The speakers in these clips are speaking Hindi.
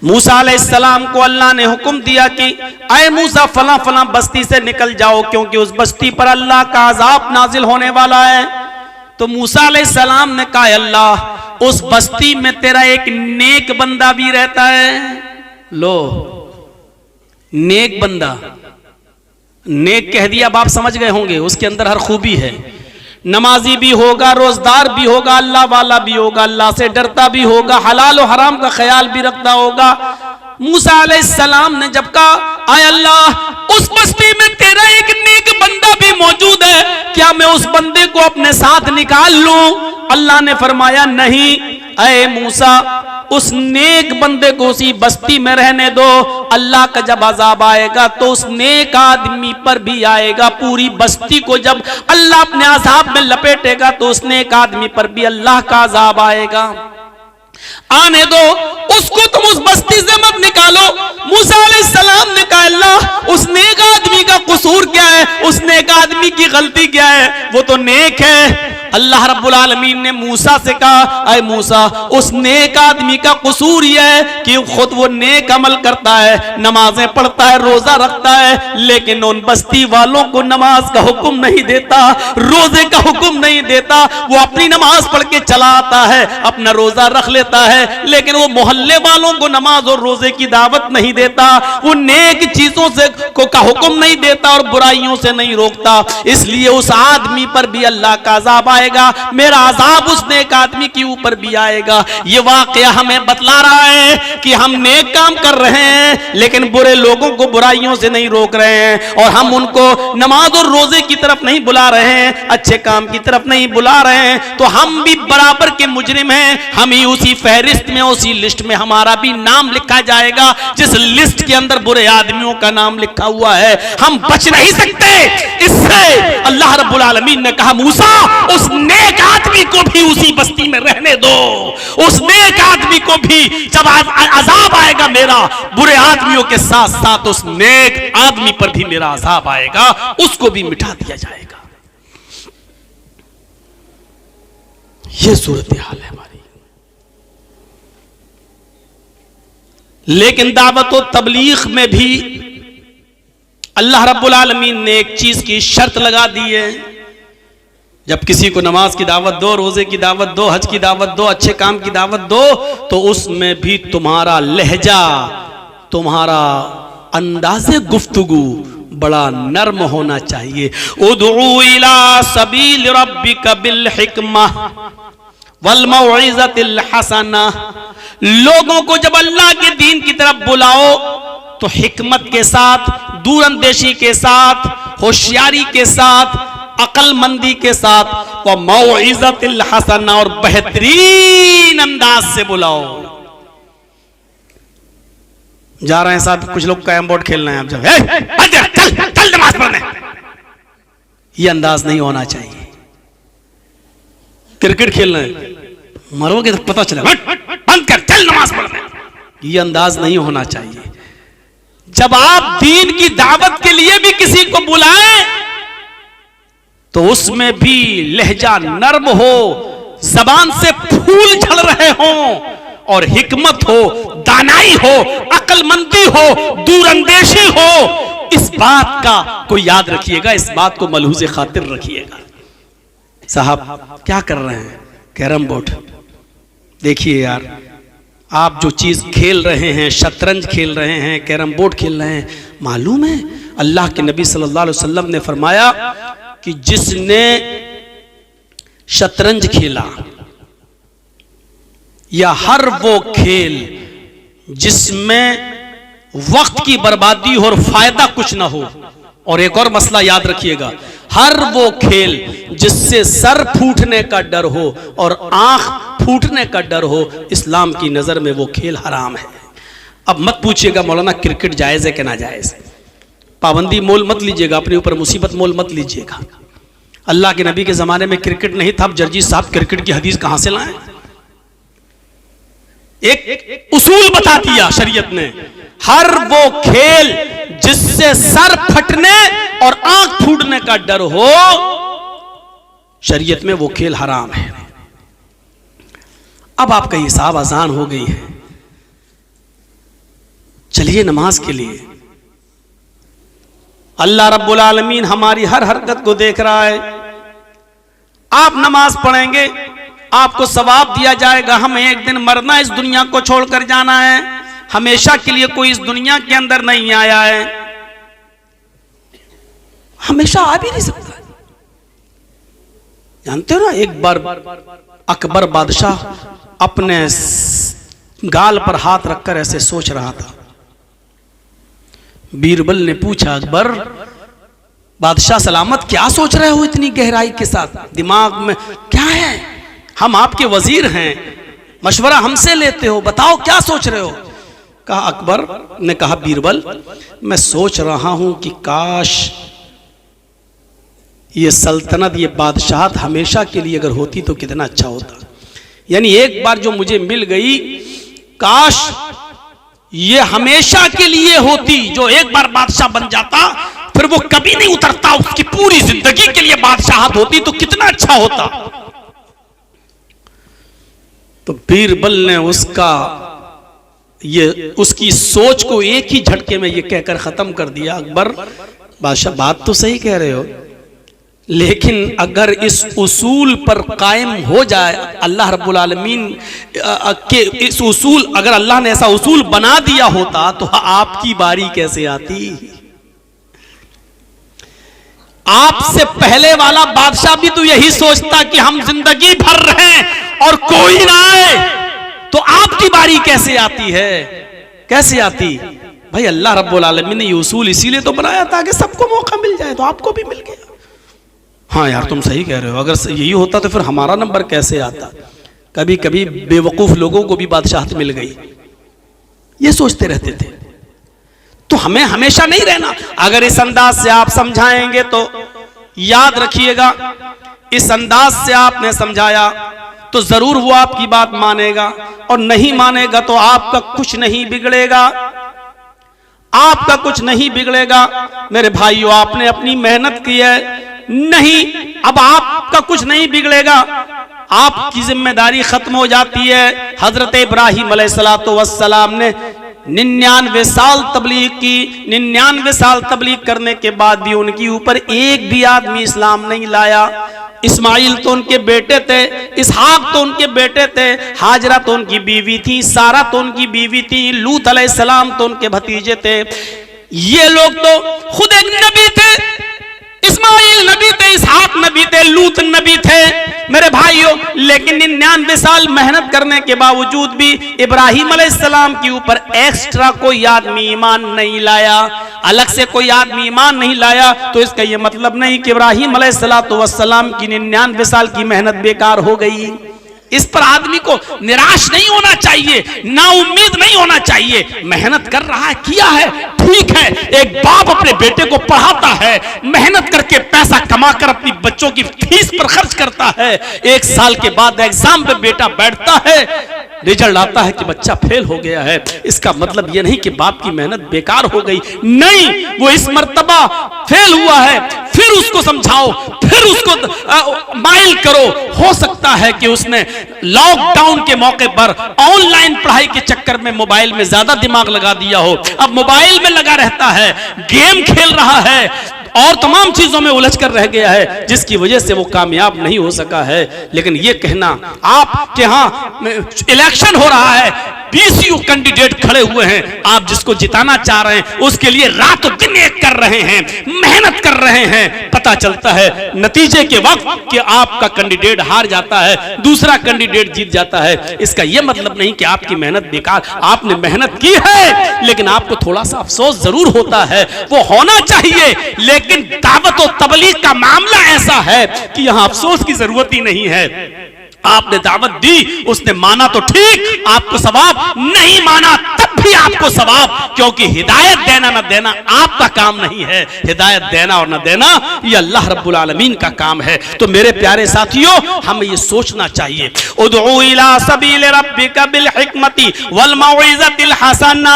मूसा अलैहिस्सलाम को अल्लाह ने हुक्म दिया कि अय मूसा फला फला बस्ती से निकल जाओ, क्योंकि उस बस्ती पर अल्लाह का अजाब नाजिल होने वाला है। तो मूसा अलैहिस्सलाम ने कहा, अल्लाह उस बस्ती में तेरा एक नेक बंदा भी रहता है। लो, नेक बंदा, नेक कह दिया, बाप समझ गए होंगे, उसके अंदर हर खूबी है। नमाजी भी होगा, रोजदार भी होगा, अल्लाह वाला भी होगा, अल्लाह से डरता भी होगा, हलाल और हराम का ख्याल भी रखता होगा। मूसा अलैहिस्सलाम ने जब कहा, आय अल्लाह उस बस्ती में तेरा एक नेक बंदा भी मौजूद है, क्या मैं उस बंदे को अपने साथ निकाल लूं? अल्लाह ने फरमाया, नहीं, अय मूसा उस नेक बंदे को उसी बस्ती में रहने दो। अल्लाह का जब अजाब आएगा तो उस नेक आदमी पर भी आएगा। पूरी बस्ती को जब अल्लाह अपने अजाब में लपेटेगा तो उस नेक आदमी पर भी अल्लाह का अजाब आएगा। आने दो उसको, तुम उस बस्ती से मत निकालो। मूसा अलैहिस्सलाम ने कहा, अल्लाह उस नेक आदमी का कसूर क्या है, उस नेक आदमी की गलती क्या है, वो तो नेक है। अल्लाह रब्बुल आलमीन ने मूसा से कहा, अय मूसा उस नेक आदमी का कसूर यह है कि खुद वो नेक अमल करता है, नमाजें पढ़ता है, रोजा रखता है, लेकिन उन बस्ती वालों को नमाज का हुक्म नहीं देता, रोजे का हुक्म नहीं देता। वो अपनी नमाज पढ़ के चला आता है, अपना रोजा रख लेता है, लेकिन वो मोहल्ले वालों को नमाज और रोजे की दावत नहीं देता। वो नेक चीजों से का हुक्म नहीं देता और बुराइयों से नहीं रोकता। इसलिए उस आदमी पर भी अल्लाह का अजाब आएगा, मेरा अजाब उस नेक आदमी के ऊपर भी आएगा। ये वाकया हमें बतला रहा है कि हम नेक काम कर रहे हैं लेकिन बुरे लोगों को बुराइयों से नहीं रोक रहे हैं, और हम उनको नमाज और रोजे की तरफ नहीं बुला रहे हैं, अच्छे काम की तरफ नहीं बुला रहे हैं, तो हम भी बराबर के मुजरिम हैं। हम ही उसी फहरिस्त में, उसी लिस्ट में हमारा भी नाम लिखा जाएगा जिस लिस्ट के अंदर बुरे आदमियों का नाम लिखा हुआ है। हम बच नहीं सकते इससे। अल्लाह रब्बुल आलमीन ने कहा, मूसा उस नेक आदमी को भी उसी बस्ती में रहने दो। उस नेक आदमी को भी जब अजाब आएगा मेरा, बुरे आदमियों के साथ साथ उस नेक आदमी पर भी मेरा अजाब आएगा, उसको भी मिटा दिया जाएगा। यह सूरत हाल है हमारी। लेकिन दावत और तबलीग में भी अल्लाह रब्बुल आलमीन ने एक चीज की शर्त लगा दी है। जब किसी को नमाज की दावत दो, रोजे की दावत दो, हज की दावत दो, अच्छे काम की दावत दो, तो उसमें भी तुम्हारा लहजा, तुम्हारा अंदाज़े गुफ्तगू बड़ा नर्म होना चाहिए। उदउ इला सबील रब्बिका बिल हिकमह वल मौइज़तिल हसना। लोगों को जब अल्लाह के दीन की तरफ बुलाओ तो हिकमत के साथ, दूरंदेशी के साथ, होशियारी के साथ, अकलमंदी के साथ, व मौइज़तिल हसना, और बेहतरीन अंदाज से बुलाओ। जा रहे हैं साहब, कुछ लोग कैरम बोर्ड खेल रहे हैं, आप जब चल नमाज पढ़ने, ये अंदाज नहीं होना चाहिए। क्रिकेट खेल रहे हैं, मरोगे तो पता चला, बंद कर, चल नमाज पढ़ने, ये अंदाज नहीं होना चाहिए। जब आप दीन की दावत के लिए भी किसी को बुलाएं तो उसमें भी लहजा नर्म हो, जबान से फूल झड़ रहे हों, और हिकमत हो, दानाई हो, अक्लमंदी हो, दूरंदेशी हो। इस बात का कोई याद रखिएगा, इस बात को मलहूज़े खातिर रखिएगा। साहब क्या कर रहे हैं? Carrom board. देखिए यार, आप जो चीज खेल रहे हैं, शतरंज खेल रहे हैं, कैरम बोर्ड खेल रहे हैं, मालूम है अल्लाह के नबी सल्लल्लाहु अलैहि वसल्लम ने फरमाया कि जिसने शतरंज खेला या हर वो खेल जिसमें वक्त की बर्बादी हो और फायदा कुछ ना हो, और एक और मसला याद रखिएगा, हर वो खेल जिससे सर फूटने का डर हो और आंख फूटने का डर हो, इस्लाम की नजर में वो खेल हराम है। अब मत पूछिएगा मौलाना क्रिकेट जायज है कि ना जायज। पाबंदी मोल मत लीजिएगा, अपने ऊपर मुसीबत मोल मत लीजिएगा। अल्लाह के नबी के जमाने में क्रिकेट नहीं था, अब जर्जी साहब क्रिकेट की हदीस कहां से लाएं? एक उसूल बता दिया शरीयत ने, हर वो खेल जिससे सर फटने और आंख फूटने का डर हो, शरीयत में वो खेल हराम है। अब आपका हिसाब आसान हो गई है। चलिए नमाज के लिए। अल्लाह रब्बुल आलमीन हमारी हर हरकत को देख रहा है। आप नमाज पढ़ेंगे, आपको सवाब दिया जाएगा। हमें एक दिन मरना, इस दुनिया को छोड़कर जाना है। हमेशा के लिए कोई इस दुनिया के अंदर नहीं आया है, हमेशा आ भी नहीं सकता। जानते हो ना, एक बार अकबर बादशाह अपने गाल पर हाथ रखकर ऐसे सोच रहा था। बीरबल ने पूछा, अकबर बादशाह सलामत, क्या सोच रहे हो इतनी गहराई के साथ? दिमाग में क्या है? हम आपके वजीर हैं, मशवरा हमसे लेते हो, बताओ क्या सोच रहे हो? कहा, अकबर ने कहा, बीरबल मैं सोच रहा हूं कि काश ये सल्तनत, ये बादशाहत हमेशा के लिए अगर होती तो कितना अच्छा होता। यानी एक बार जो मुझे मिल गई, काश ये हमेशा के लिए होती। जो एक बार बादशाह बन जाता फिर वो कभी नहीं उतरता, उसकी पूरी जिंदगी के लिए बादशाहत होती तो कितना अच्छा होता। तो बीरबल ने उसकी सोच को एक ही झटके में ये कहकर खत्म कर दिया, अकबर बादशाह बात तो सही कह रहे हो, लेकिन अगर इस उसूल पर कायम हो जाए, अल्लाह रब्बुल आलमीन के इस उसूल, अगर अल्लाह ने ऐसा उसूल बना दिया होता तो आपकी बारी कैसे आती? आपसे पहले वाला बादशाह भी तो यही सोचता कि हम जिंदगी भर रहें और कोई ना आए, तो आपकी बारी कैसे आती है? कैसे आती? भाई अल्लाह रब्बुल आलमीन ने ये उसूल इसीलिए तो बनाया था कि सबको मौका मिल जाए, तो आपको भी मिल गया। हाँ यार तुम सही कह रहे हो, अगर यही होता तो फिर हमारा नंबर कैसे आता? कभी कभी बेवकूफ लोगों को भी बादशाहत मिल गई, ये सोचते रहते थे। तो हमें हमेशा नहीं रहना। अगर इस अंदाज से आप समझाएंगे तो याद रखिएगा, इस अंदाज से आपने समझाया तो जरूर वो आपकी बात मानेगा, और नहीं मानेगा तो आपका कुछ नहीं बिगड़ेगा, आपका कुछ नहीं बिगड़ेगा। मेरे भाइयों, आपने अपनी मेहनत की है, नहीं अब आपका कुछ नहीं बिगड़ेगा, आपकी जिम्मेदारी खत्म हो जाती है। हजरत इब्राहिम अलैहिस्सलातु वस्सलाम ने 99 साल तबलीग की, 99 साल तबलीग करने के बाद भी उनके ऊपर एक भी आदमी इस्लाम नहीं लाया। इस्माइल तो उनके बेटे थे, इसहाक तो उनके बेटे थे, हाजरा तो उनकी बीवी थी, सारा तो उनकी बीवी थी, लूत अलैहिस्सलाम तो उनके भतीजे थे। ये लोग तो खुद एक नबी थे, इस्माइल नबी थे, इसहाक नबी थे, लूत नबी थे मेरे भाइयों। लेकिन 99 साल मेहनत करने के बावजूद भी इब्राहिम अलैहिस्सलाम के ऊपर एक्स्ट्रा कोई आदमी ईमान नहीं लाया, अलग से कोई आदमी ईमान नहीं लाया, तो इसका यह मतलब नहीं कि इब्राहिम अलैहिस्सलाम की 99 साल की मेहनत बेकार हो गई। इस पर आदमी को निराश नहीं होना चाहिए, ना उम्मीद नहीं होना चाहिए। मेहनत कर रहा है, किया है, ठीक है। एक बाप अपने बेटे को पढ़ाता है, मेहनत करके पैसा कमाकर अपनी बच्चों की फीस पर खर्च करता है। 1 साल के बाद एग्जाम पे बेटा बैठता है, रिजल्ट आता है कि बच्चा फेल हो गया है। इसका मतलब यह नहीं कि बाप की मेहनत बेकार हो गई, नहीं, वो इस मर्तबा फेल हुआ है, फिर उसको समझाओ, फिर उसको माइल करो। हो सकता है कि उसने लॉकडाउन के मौके पर ऑनलाइन पढ़ाई के चक्कर में मोबाइल में ज्यादा दिमाग लगा दिया हो, अब मोबाइल में लगा रहता है, गेम खेल रहा है और तमाम चीजों में उलझ कर रह गया है, जिसकी वजह से वो कामयाब नहीं हो सका है। लेकिन ये कहना, आपके यहाँ इलेक्शन हो रहा है, 20 कैंडिडेट खड़े हुए हैं, आप जिसको जिताना चाह रहे हैं उसके लिए रातों दिन एक कर रहे हैं, मेहनत कर रहे हैं, पता चलता है नतीजे के वक्त कि आपका कैंडिडेट हार जाता है, दूसरा कैंडिडेट जीत जाता है। इसका यह मतलब नहीं कि आपकी मेहनत बेकार, आपने मेहनत की है, लेकिन आपको थोड़ा सा अफसोस जरूर होता है, वो होना चाहिए। लेकिन दावत और तबलीग का मामला ऐसा है कि यहां अफसोस की जरूरत ही नहीं है। आपने दावत दी, उसने माना तो ठीक, आपको सवाब, नहीं माना तब भी आपको सवाब, क्योंकि हिदायत देना ना देना आपका काम नहीं है, हिदायत देना और ना देना ये अल्लाह रब्बुल आलमीन का काम है। तो मेरे प्यारे साथियों, हमें ये सोचना चाहिए, उदउ इला सबील रब्बिका बिल हिकमति वल मौइज़तिल हसना।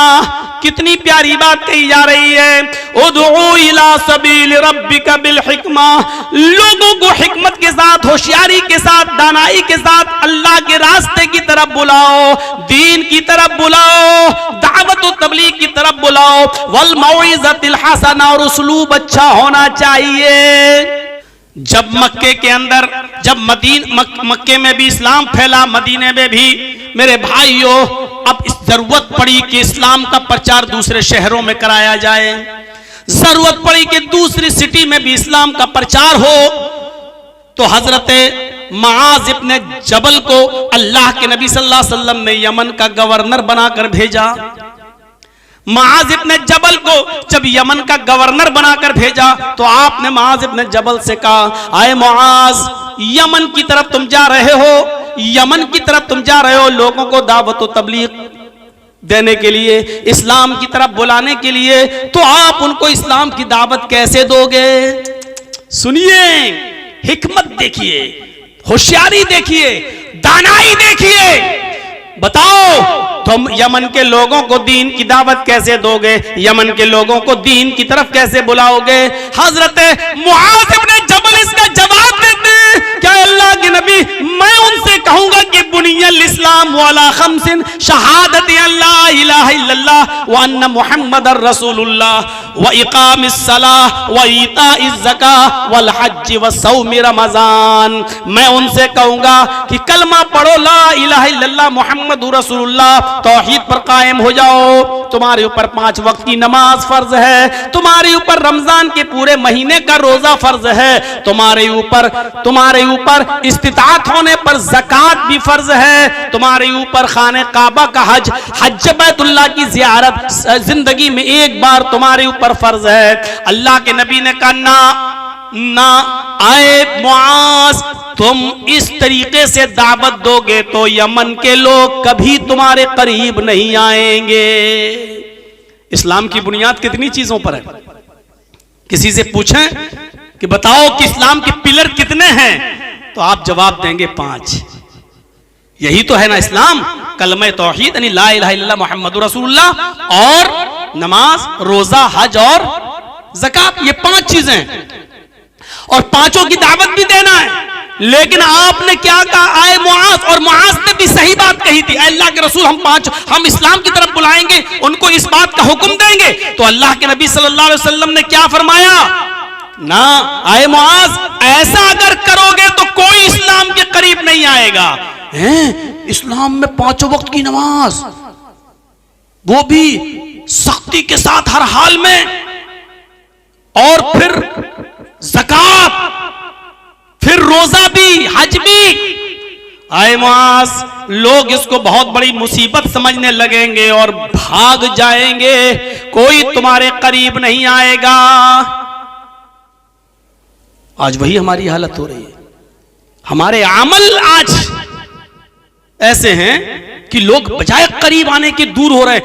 कितनी प्यारी बात कही जा रही है, उदउ इला सबील रब्बिका बिल हिकमा, लोगों को हिकमत के साथ, होशियारी के साथ, दानाई के साथ अल्लाह के रास्ते की तरफ बुलाओ, दीन की तरफ बुलाओ, दावत और तबलीग की तरफ बुलाओ, वल मौइज़तिल हसना, और उसलूब अच्छा होना चाहिए। जब मक्के के अंदर, जब मक्के में भी इस्लाम फैला, मदीने में भी, मेरे भाइयों, अब इस जरूरत पड़ी कि इस्लाम का प्रचार दूसरे शहरों में कराया जाए, जरूरत पड़ी कि दूसरी सिटी में भी इस्लाम का प्रचार हो। तो हजरत मुआज़ इब्न जबल को अल्लाह के नबी सल्लल्लाहु अलैहि वसल्लम ने यमन का गवर्नर बनाकर भेजा। मुआज़ इब्न जबल को जब यमन का गवर्नर बनाकर भेजा तो आपने मुआज़ इब्न जबल से कहा, आए मुआज़, यमन की तरफ तुम जा रहे हो, यमन की तरफ तुम जा रहे हो लोगों को दावत व तबलीग देने के लिए, इस्लाम की तरफ बुलाने के लिए, तो आप उनको इस्लाम की दावत कैसे दोगे? सुनिए, हिकमत देखिए, होशियारी देखिए, दानाई देखिए। बताओ तुम यमन के लोगों को दीन की दावत कैसे दोगे, यमन के लोगों को दीन की तरफ कैसे बुलाओगे? हजरत मुआज़ इब्न जबल इसका जवाब देते हैं, क्या अल्लाह के नबी, मैं उनसे कहूंगा कि बुनियल इस्लाम वाला खमसिन, शहादत अल्लाह इलाहा इल्लल्लाह व अन्ना मुहम्मदर रसूलुल्लाह व इकामिस सलाह व ईताइज ज़कात वल हज्ज व सौम रमजान। मैं उनसे कहूंगा कि कलमा पढ़ो, ला इलाहा इल्लल्लाह मुहम्मदुर रसूलुल्लाह, तौहीद पर कायम हो जाओ, तुम्हारे ऊपर 5 वक्त की नमाज फर्ज है, तुम्हारे ऊपर रमजान के पूरे महीने का रोजा फर्ज है, तुम्हारे ऊपर इस्तिताअत होने पर ज़कात भी फर्ज है, तुम्हारे ऊपर खाने काबा का हज बैतुल्लाह की ज़ियारत जिंदगी में एक बार तुम्हारे ऊपर फर्ज है। अल्लाह के नबी ने कहा, ना आए मुआज़, तुम इस तरीके से दावत दोगे तो यमन के लोग कभी तुम्हारे करीब नहीं आएंगे। इस्लाम की बुनियाद कितनी चीजों पर है? किसी से पूछें कि बताओ कि इस्लाम के पिलर कितने हैं, तो आप जवाब देंगे 5। यही तो है ना इस्लाम, कलमा तौहीद यानी ला इलाहा इल्लल्लाह मुहम्मदुर रसूलुल्लाह, और नमाज, रोजा, हज और ज़कात, ये 5 चीजें हैं, और 5ओं की दावत भी देना है। लेकिन आपने क्या कहा, आए मुआज़, और मुआज़ ने भी सही बात कही थी, अल्लाह के रसूल, हम इस्लाम की तरफ बुलाएंगे, उनको इस बात का हुक्म देंगे। तो अल्लाह के नबी सल्लल्लाहु अलैहि वसल्लम ने क्या फरमाया, ना आए मुआज़, ऐसा अगर करोगे तो कोई इस्लाम के करीब नहीं आएगा। हैं, इस्लाम में 5 वक्त की नमाज, वो भी सख्ती के साथ हर हाल में, और फिर ज़कात, फिर रोजा भी, हज भी। आए मुआज़, लोग इसको बहुत बड़ी मुसीबत समझने लगेंगे और भाग जाएंगे, कोई तुम्हारे करीब नहीं आएगा। आज वही हमारी हालत हो रही है। हमारे अमल आज ऐसे हैं कि लोग बजाय करीब आने के दूर हो रहे हैं।